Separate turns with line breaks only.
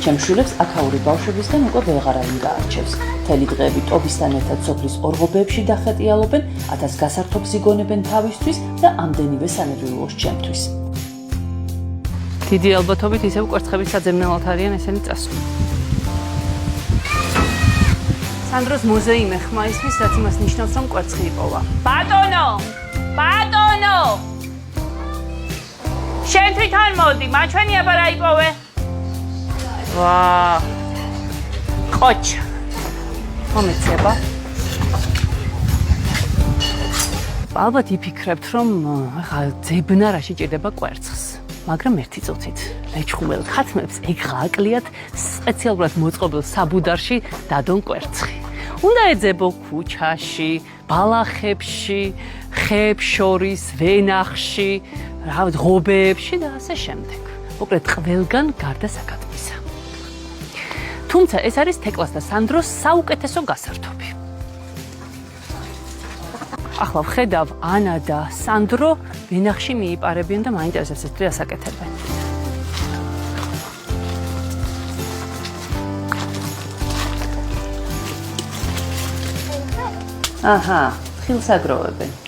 ჩემს შვილებს აქაური ბავშვებისგან უკვე ვეღარავინ გაარჩევს. მთელი დღეები ტობისთან ერთად სოფლის ორღობეებში დახეტიალობენ, 1000 გასართობს იგონებენ თავისთვის და ამდენივე სანერვიულოს ჩემთვის. დიდი ალბათობით ისევ კვერცხების საძებნელად არიან ესენი წასული. სანდროს მუზეუმი ხმა ისმის, რაც იმას ნიშნავს, რომ კვერცხი იპოვა. ბატონო! ბატონო! შენ თვითონ მოდი, მაჩვენია რა იპოვე? ვა! ყოჩა. მომეცება. ალბათ იფიქრებთ, რომ ახლა ძებნა რა შეჭირდება კვერცხს. მაგრამ ერთი წუთით, ლეჩხუმელ ქათმებს ეგღა აკლიათ სპეციალურად მოწყობილ საბუდარში დადონ კვერცხი. უნდა ეძებო ქუჩაში, ბალახებში, ხეებს შორის, ვენახში, ღობეებში და ასე შემდეგ. მოკლედ ყველგან გარდა საკათმისა. თუმცა ეს არის თეკლას და სანდროს საუკეთესო გასართობი. ახლა ვხედავ ანა და სანდრო ვენახში მიიპარებიან და მაინტერესებს ეს რას აკეთებენ. აჰა, ხილს აგროვებენ.